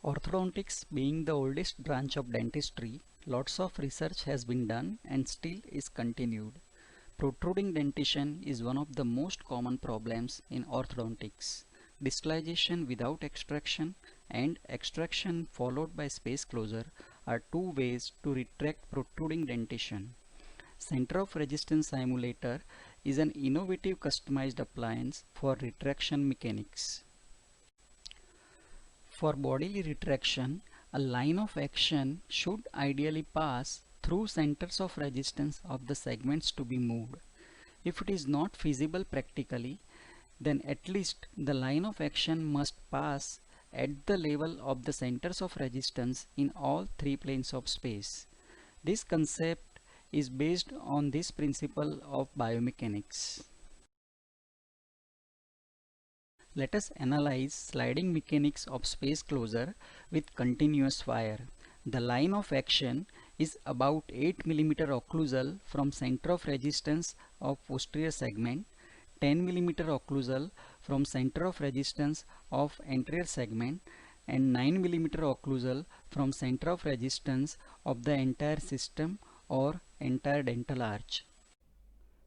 Orthodontics being the oldest branch of dentistry, lots of research has been done and still is continued. Protruding dentition is one of the most common problems in orthodontics. Distalization without extraction and extraction followed by space closure are two ways to retract protruding dentition. Center of Resistance Simulator is an innovative customized appliance for retraction mechanics. For bodily retraction, a line of action should ideally pass through centers of resistance of the segments to be moved. If it is not feasible practically, then at least the line of action must pass at the level of the centers of resistance in all three planes of space. This concept is based on this principle of biomechanics. Let us analyze sliding mechanics of space closure with continuous wire. The line of action is about 8 mm occlusal from center of resistance of posterior segment, 10 mm occlusal from center of resistance of anterior segment, and 9 mm occlusal from center of resistance of the entire system or entire dental arch.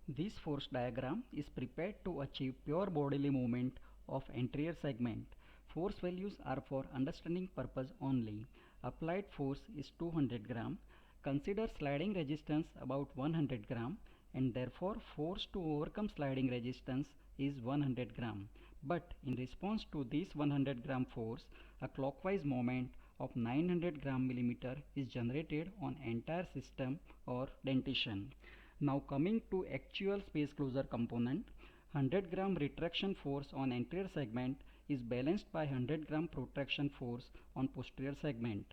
This force diagram is prepared to achieve pure bodily movement of anterior segment. Force values are for understanding purpose only. Applied force is 200 gram. Consider sliding resistance about 100 gram and therefore force to overcome sliding resistance is 100 gram. But in response to this 100 gram force, a clockwise moment of 900 gram millimeter is generated on entire system or dentition. Now coming to actual space closure component, 100 gram retraction force on anterior segment is balanced by 100 gram protraction force on posterior segment.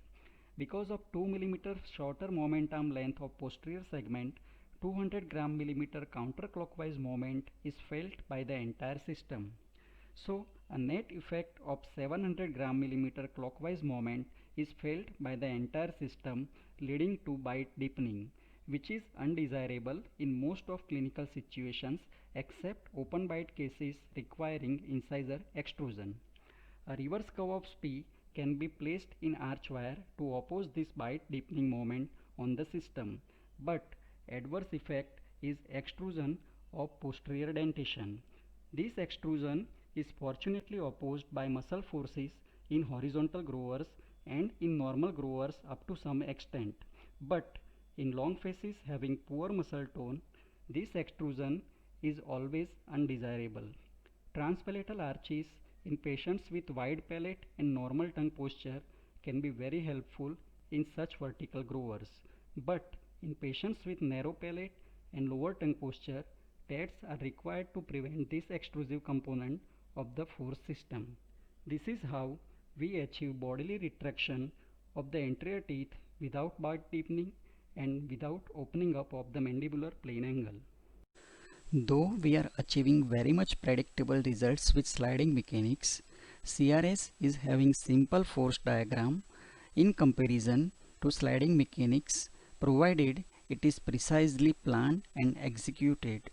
Because of 2 mm shorter moment arm length of posterior segment, 200 gram millimeter counterclockwise moment is felt by the entire system. So a net effect of 700 gram millimeter clockwise moment is felt by the entire system, leading to bite deepening, which is undesirable in most of clinical situations except open bite cases requiring incisor extrusion. A reverse curve of P can be placed in arch wire to oppose this bite deepening moment on the system, but adverse effect is extrusion of posterior dentition. This extrusion is fortunately opposed by muscle forces in horizontal growers and in normal growers up to some extent, but in long faces having poor muscle tone, this extrusion is always undesirable. Transpalatal arches in patients with wide palate and normal tongue posture can be very helpful in such vertical growers. But in patients with narrow palate and lower tongue posture, TADs are required to prevent this extrusive component of the force system. This is how we achieve bodily retraction of the anterior teeth without bite deepening and without opening up of the mandibular plane angle. Though we are achieving very much predictable results with sliding mechanics, CRS is having simple force diagram in comparison to sliding mechanics provided it is precisely planned and executed.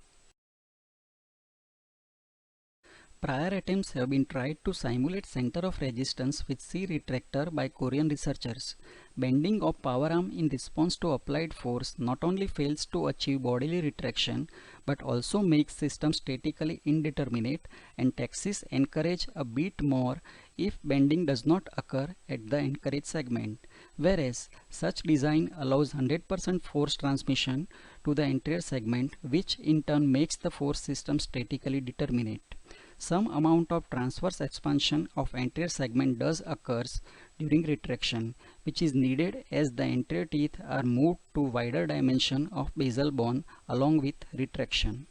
Prior attempts have been tried to simulate center of resistance with C retractor by Korean researchers. Bending of power arm in response to applied force not only fails to achieve bodily retraction but also makes system statically indeterminate, and taxis encourage a bit more if bending does not occur at the encouraged segment, whereas such design allows 100% force transmission to the anterior segment, which in turn makes the force system statically determinate. Some amount of transverse expansion of anterior segment does occurs during retraction, which is needed as the anterior teeth are moved to wider dimension of basal bone along with retraction.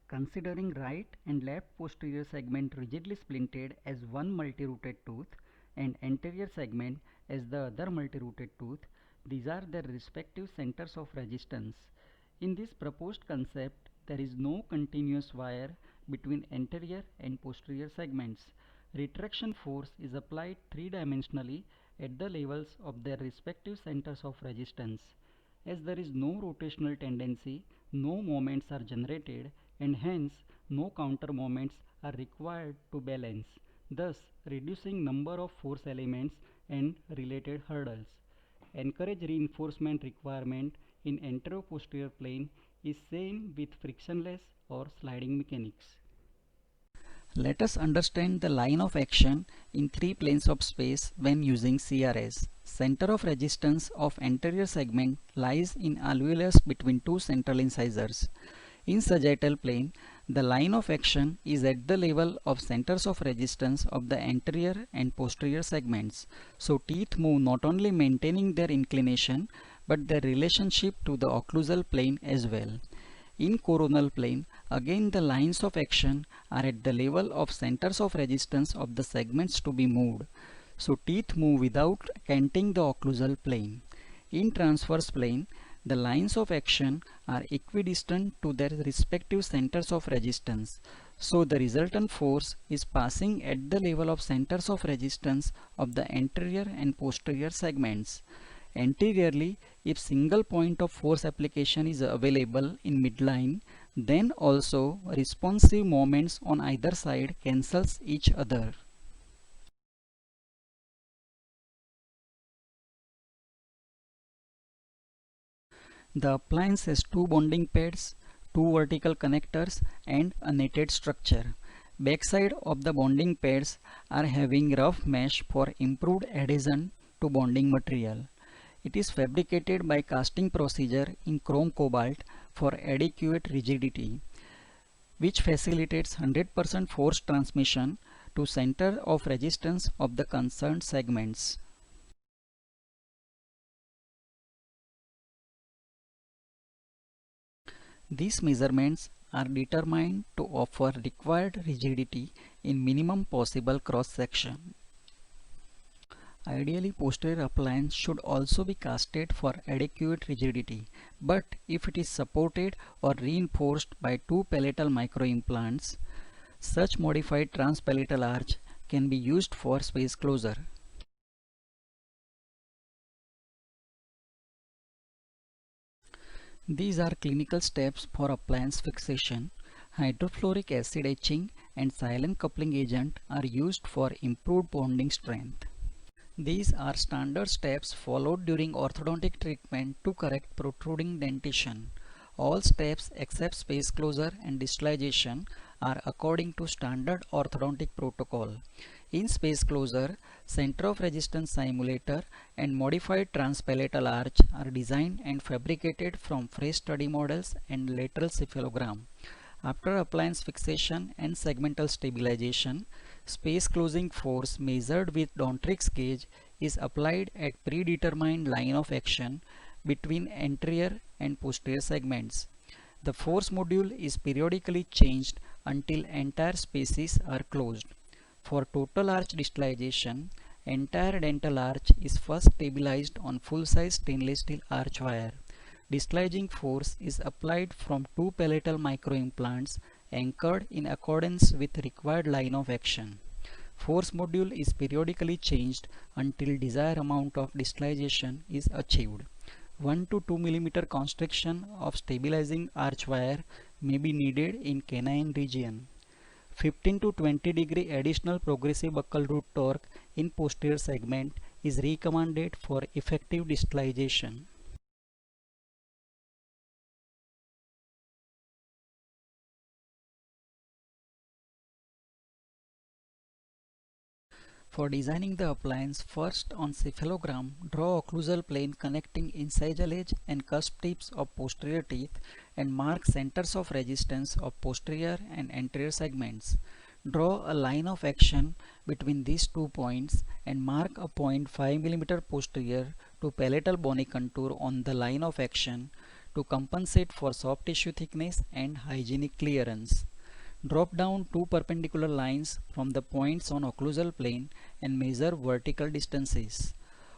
Considering right and left posterior segment rigidly splinted as one multi-rooted tooth and anterior segment as the other multi-rooted tooth, these are their respective centers of resistance. In this proposed concept, there is no continuous wire between anterior and posterior segments. Retraction force is applied three-dimensionally at the levels of their respective centers of resistance. As there is no rotational tendency, no moments are generated and hence no counter moments are required to balance. thus reducing number of force elements and related hurdles. Encourage reinforcement requirement in anteroposterior plane is same with frictionless or sliding mechanics. Let us understand the line of action in three planes of space when using CRS. Center of resistance of anterior segment lies in alveolus between two central incisors. In sagittal plane, the line of action is at the level of centers of resistance of the anterior and posterior segments. So teeth move not only maintaining their inclination but their relationship to the occlusal plane as well. In coronal plane, again the lines of action are at the level of centers of resistance of the segments to be moved. So teeth move without canting the occlusal plane. In transverse plane, the lines of action are equidistant to their respective centers of resistance. So the resultant force is passing at the level of centers of resistance of the anterior and posterior segments. Anteriorly, if single point of force application is available in midline, then also responsive moments on either side cancels each other. The appliance has two bonding pads, two vertical connectors and a netted structure. Backside of the bonding pads are having rough mesh for improved adhesion to bonding material. It is fabricated by casting procedure in chrome cobalt for adequate rigidity, which facilitates 100% force transmission to center of resistance of the concerned segments. These measurements are determined to offer required rigidity in minimum possible cross section. Ideally, posterior appliance should also be casted for adequate rigidity, but if it is supported or reinforced by two palatal microimplants, such modified transpalatal arch can be used for space closure. These are clinical steps for appliance fixation. Hydrofluoric acid etching and silane coupling agent are used for improved bonding strength. These are standard steps followed during orthodontic treatment to correct protruding dentition. All steps except space closure and distalization are according to standard orthodontic protocol. In space closure, center of resistance simulator and modified transpalatal arch are designed and fabricated from fresh study models and lateral cephalogram. After appliance fixation and segmental stabilization, space closing force measured with Dontrix gauge is applied at predetermined line of action between anterior and posterior segments. The force module is periodically changed until entire spaces are closed. For total arch distalization, entire dental arch is first stabilized on full-size stainless steel arch wire. Distalizing force is applied from two palatal microimplants anchored in accordance with required line of action. Force module is periodically changed until desired amount of distalization is achieved. 1 to 2 mm constriction of stabilizing arch wire may be needed in canine region. 15 to 20 degree additional progressive buccal root torque in posterior segment is recommended for effective distalization. For designing the appliance, first on cephalogram, draw occlusal plane connecting incisal edge and cusp tips of posterior teeth and mark centers of resistance of posterior and anterior segments. Draw a line of action between these 2 points and mark a point 5 mm posterior to palatal bony contour on the line of action to compensate for soft tissue thickness and hygienic clearance. Drop down two perpendicular lines from the points on occlusal plane and measure vertical distances.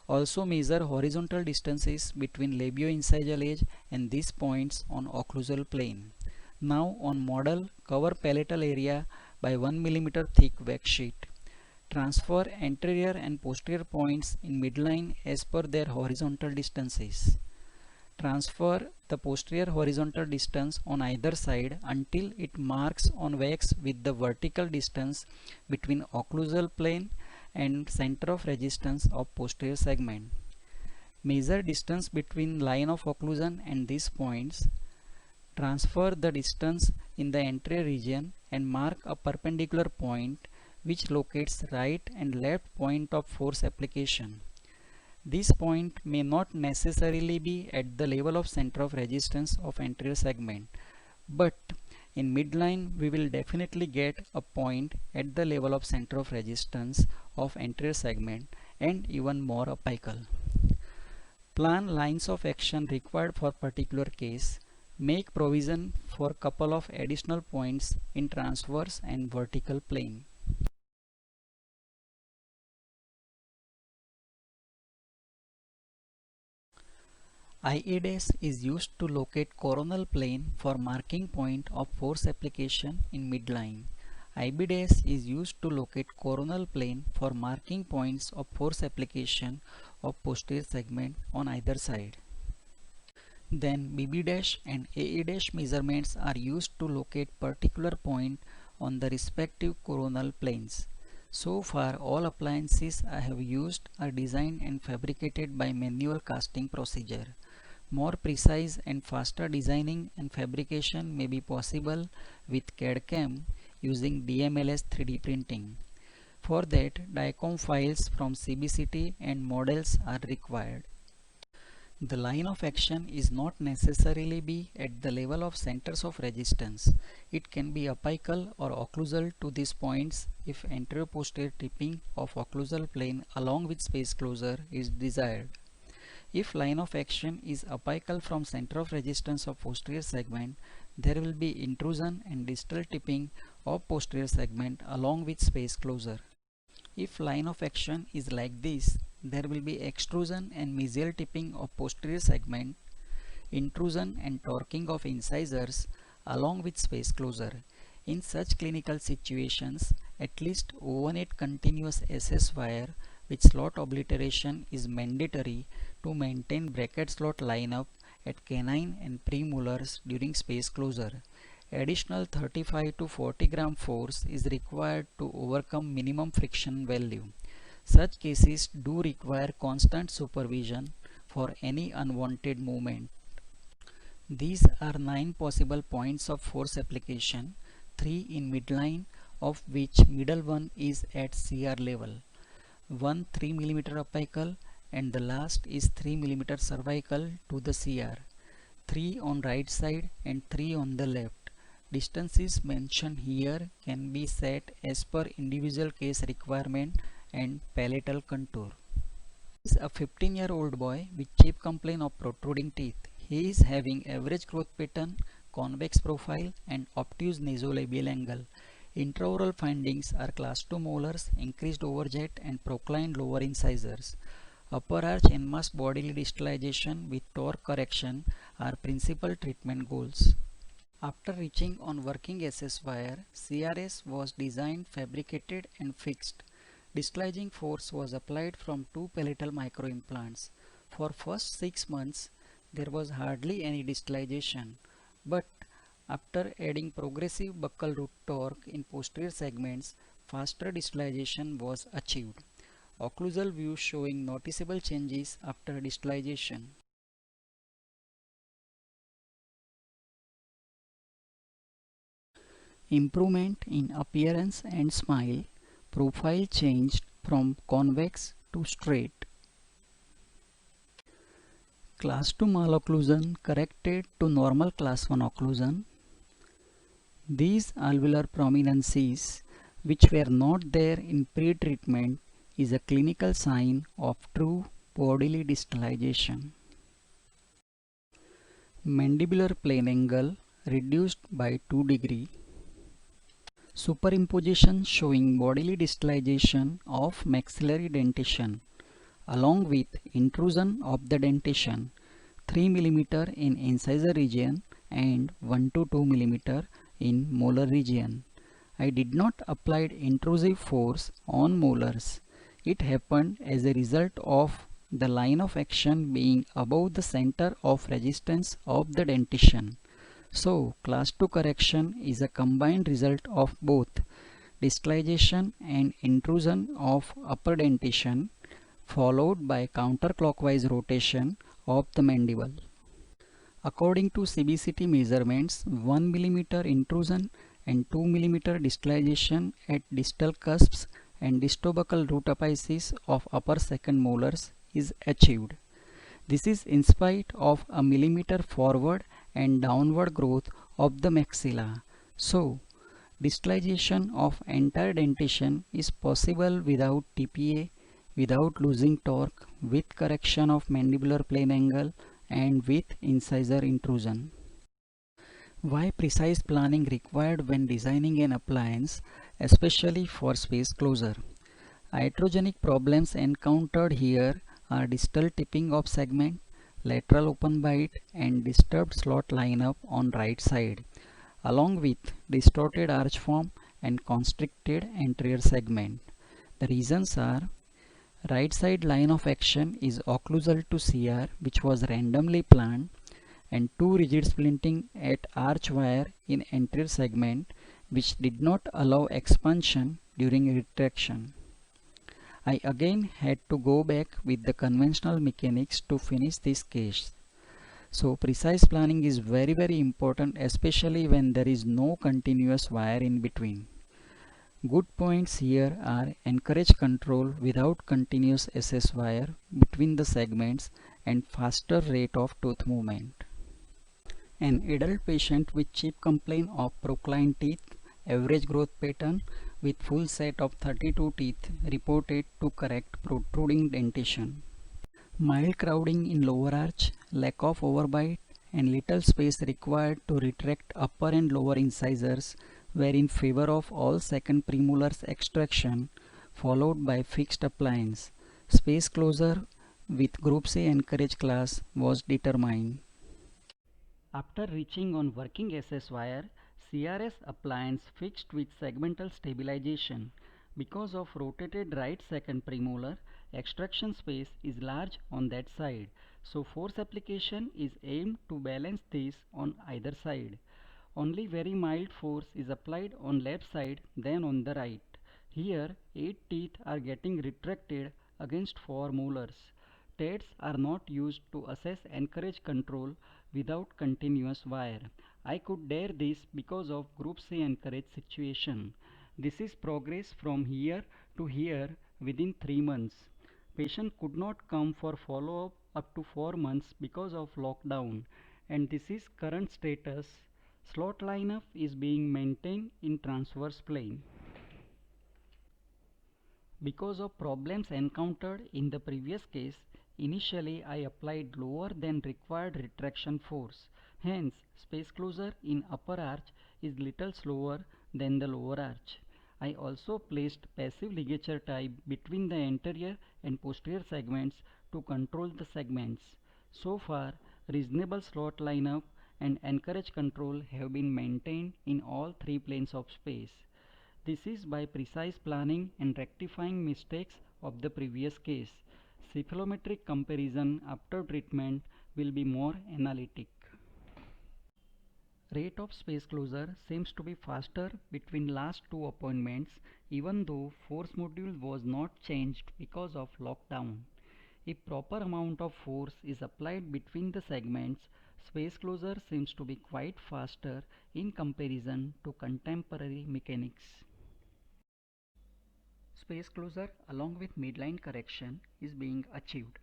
Also measure horizontal distances between labioincisal edge and these points on occlusal plane. Now on model, cover palatal area by 1 mm thick wax sheet. Transfer anterior and posterior points in midline as per their horizontal distances. Transfer the posterior horizontal distance on either side until it marks on wax with the vertical distance between occlusal plane and center of resistance of posterior segment. Measure distance between line of occlusion and these points. Transfer the distance in the anterior region and mark a perpendicular point which locates right and left point of force application. This point may not necessarily be at the level of center of resistance of anterior segment, but in midline we will definitely get a point at the level of center of resistance of anterior segment and even more apical. Plan lines of action required for particular case. Make provision for couple of additional points in transverse and vertical plane. IA dash is used to locate coronal plane for marking point of force application in midline. IB dash is used to locate coronal plane for marking points of force application of posterior segment on either side. Then BB dash and AE dash measurements are used to locate particular point on the respective coronal planes. So far all appliances I have used are designed and fabricated by manual casting procedure. More precise and faster designing and fabrication may be possible with CAD/CAM using DMLS 3D printing. For that, DICOM files from CBCT and models are required. The line of action is not necessarily be at the level of centers of resistance. It can be apical or occlusal to these points if anterior-posterior tipping of occlusal plane along with space closure is desired. If line of action is apical from center of resistance of posterior segment, there will be intrusion and distal tipping of posterior segment along with space closure. If line of action is like this, there will be extrusion and mesial tipping of posterior segment, intrusion and torquing of incisors along with space closure. In such clinical situations, at least 018 continuous SS wire with slot obliteration is mandatory to maintain bracket slot lineup at canine and premolars during space closure. Additional 35 to 40 gram force is required to overcome minimum friction value. Such cases do require constant supervision for any unwanted movement. These are 9 possible points of force application, 3 in midline, of which middle one is at CR level. One 3 mm apical and the last is 3 mm cervical to the CR. 3 on right side and 3 on the left. Distances mentioned here can be set as per individual case requirement and palatal contour. He is a 15-year-old boy with chief complaint of protruding teeth. He is having average growth pattern, convex profile and obtuse nasolabial angle. Intraoral findings are class 2 molars, increased overjet and proclined lower incisors. Upper arch en masse bodily distalization with torque correction are principal treatment goals. After reaching on working SS wire, CRS was designed, fabricated and fixed. Distalizing force was applied from 2 palatal microimplants. For first 6 months, there was hardly any distalization, but after adding progressive buccal root torque in posterior segments, faster distalization was achieved. Occlusal view showing noticeable changes after distalization. Improvement in appearance and smile. Profile changed from convex to straight. Class 2 malocclusion corrected to normal class 1 occlusion. These alveolar prominences, which were not there in pre-treatment, is a clinical sign of true bodily distalization. Mandibular plane angle reduced by 2 degree. Superimposition showing bodily distalization of maxillary dentation along with intrusion of the dentation 3 mm in incisor region and 1 to 2 mm in molar region. I did not apply intrusive force on molars. It happened as a result of the line of action being above the center of resistance of the dentition. So, class 2 correction is a combined result of both distalization and intrusion of upper dentition followed by counterclockwise rotation of the mandible. According to CBCT measurements, 1 mm intrusion and 2 mm distalization at distal cusps and distobuccal root apices of upper second molars is achieved. This is in spite of a millimeter forward and downward growth of the maxilla. So, distalization of entire dentition is possible without TPA, without losing torque, with correction of mandibular plane angle, and with incisor intrusion. Why precise planning required when designing an appliance, especially for space closure? Iatrogenic problems encountered here are distal tipping of segment, lateral open bite, and disturbed slot lineup on right side, along with distorted arch form and constricted anterior segment. The reasons are: right side line of action is occlusal to CR, which was randomly planned, and too rigid splinting at arch wire in anterior segment, which did not allow expansion during retraction. I again had to go back with the conventional mechanics to finish this case. So precise planning is very important, especially when there is no continuous wire in between. Good points here are: encourage control without continuous SS wire between the segments and faster rate of tooth movement. An adult patient with chip complaint of procline teeth, average growth pattern with full set of 32 teeth reported to correct protruding dentition. Mild crowding in lower arch, lack of overbite, and little space required to retract upper and lower incisors were in favor of all second premolars extraction, followed by fixed appliance. Space closure with Group C encourage class was determined. After reaching on working SS wire, CRS appliance fixed with segmental stabilization. Because of rotated right second premolar, extraction space is large on that side. So force application is aimed to balance this on either side. Only very mild force is applied on left side than on the right. Here 8 teeth are getting retracted against 4 molars. TEDs are not used to assess encourage control without continuous wire. I could dare this because of Group C encourage situation. This is progress from here to here within 3 months. Patient could not come for follow-up up to 4 months because of lockdown, and this is current status. Slot lineup is being maintained in transverse plane. Because of problems encountered in the previous case, initially I applied lower than required retraction force. Hence, space closure in upper arch is little slower than the lower arch. I also placed passive ligature tie between the anterior and posterior segments to control the segments. So far, reasonable slot lineup and encourage control have been maintained in all 3 planes of space. This is by precise planning and rectifying mistakes of the previous case. Cephalometric comparison after treatment will be more analytic. Rate of space closure seems to be faster between last 2 appointments, even though force module was not changed because of lockdown. If proper amount of force is applied between the segments, space closure seems to be quite faster in comparison to contemporary mechanics. Space closure along with midline correction is being achieved.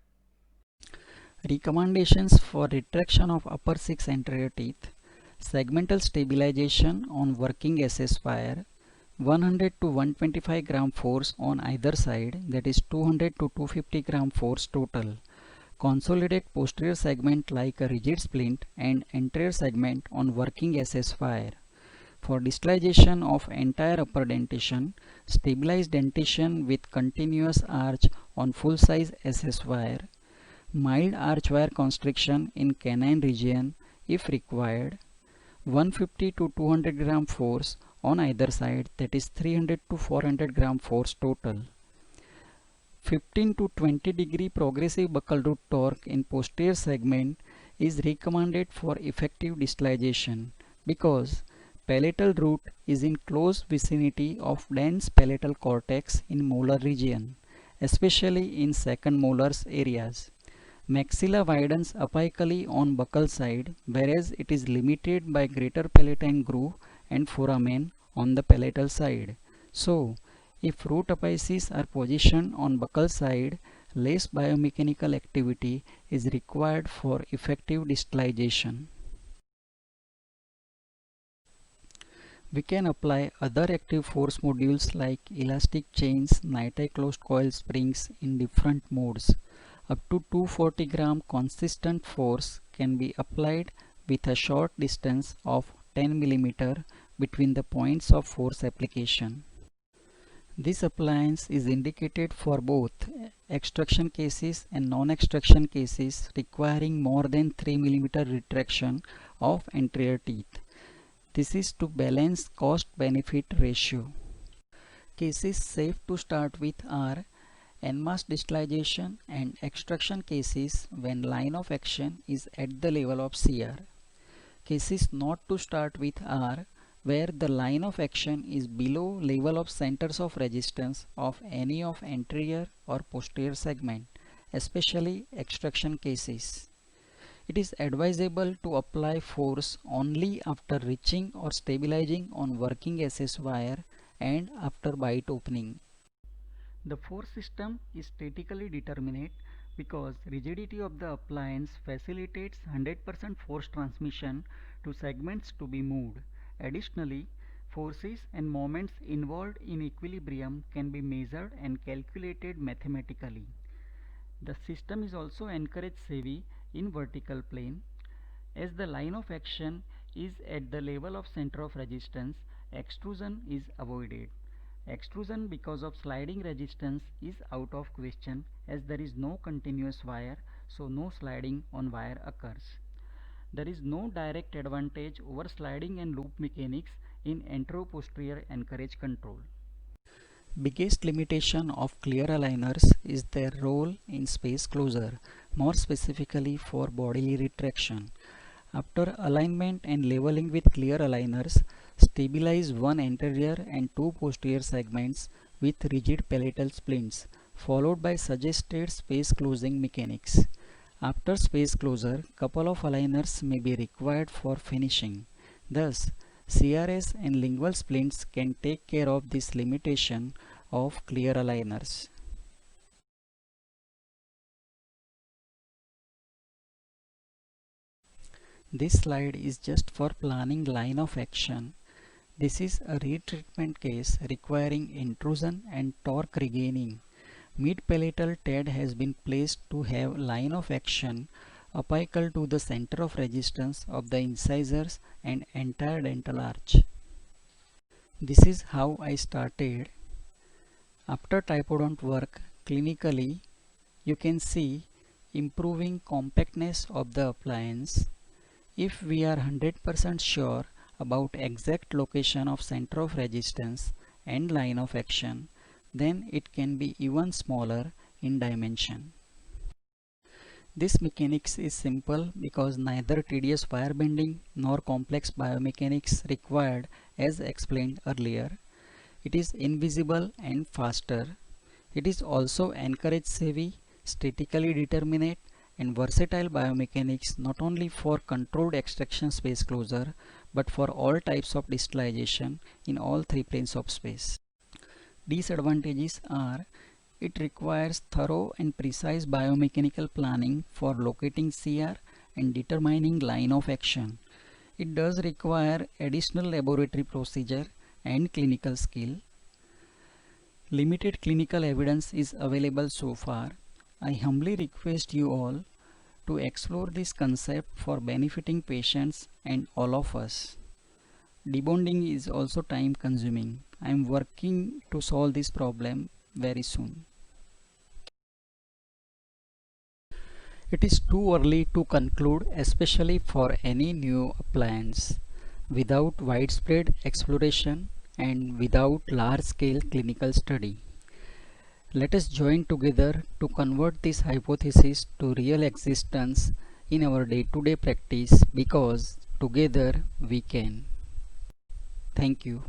Recommendations for retraction of upper 6 anterior teeth: segmental stabilization on working SS wire, 100 to 125 gram force on either side, that is 200 to 250 gram force total. Consolidate posterior segment like a rigid splint and anterior segment on working SS wire. For distalization of entire upper dentition, stabilize dentition with continuous arch on full size SS wire, mild arch wire constriction in canine region if required, 150 to 200 gram force on either side, that is 300 to 400 gram force total. 15 to 20 degree progressive buccal root torque in posterior segment is recommended for effective distalization because palatal root is in close vicinity of dense palatal cortex in molar region, especially in second molars areas. Maxilla widens apically on buccal side, whereas it is limited by greater palatine groove and foramen on the palatal side. So, if root apices are positioned on buccal side, less biomechanical activity is required for effective distalization. We can apply other active force modules like elastic chains, nitide closed coil springs in different modes. Up to 240 gram consistent force can be applied with a short distance of 10 mm between the points of force application. This appliance is indicated for both extraction cases and non-extraction cases requiring more than 3 mm retraction of anterior teeth. This is to balance cost-benefit ratio. Cases safe to start with are en masse distalization and extraction cases when line of action is at the level of CR. Cases not to start with are where the line of action is below level of centers of resistance of any of anterior or posterior segment, especially extraction cases. It is advisable to apply force only after reaching or stabilizing on working SS wire and after bite opening. The force system is statically determinate because rigidity of the appliance facilitates 100% force transmission to segments to be moved. Additionally, forces and moments involved in equilibrium can be measured and calculated mathematically. The system is also encourage savvy in vertical plane. As the line of action is at the level of center of resistance, extrusion is avoided. Extrusion because of sliding resistance is out of question as there is no continuous wire, so no sliding on wire occurs. There is no direct advantage over sliding and loop mechanics in anteroposterior anchorage control. Biggest limitation of clear aligners is their role in space closure, more specifically for bodily retraction. After alignment and leveling with clear aligners, stabilize one anterior and two posterior segments with rigid palatal splints, followed by suggested space closing mechanics. After space closure, couple of aligners may be required for finishing. Thus, CRS and lingual splints can take care of this limitation of clear aligners. This slide is just for planning line of action. This is a retreatment case requiring intrusion and torque regaining. Mid-palatal TED has been placed to have line of action apical to the center of resistance of the incisors and entire dental arch. This is how I started. After typodont work, clinically, you can see improving compactness of the appliance. If we are 100% sure about exact location of center of resistance and line of action, then it can be even smaller in dimension. This mechanics is simple because neither tedious wire bending nor complex biomechanics required as explained earlier. It is invisible and faster. It is also anchorage savvy, statically determinate and versatile biomechanics not only for controlled extraction space closure but for all types of distalization in all three planes of space. Disadvantages are it requires thorough and precise biomechanical planning for locating CR and determining line of action. It does require additional laboratory procedure and clinical skill. Limited clinical evidence is available so far. I humbly request you all to explore this concept for benefiting patients and all of us. Debonding is also time consuming. I am working to solve this problem very soon. It is too early to conclude, especially for any new appliance. Without widespread exploration and without large-scale clinical study, Let us join together to convert this hypothesis to real existence in our day-to-day practice, because together we can. Thank you.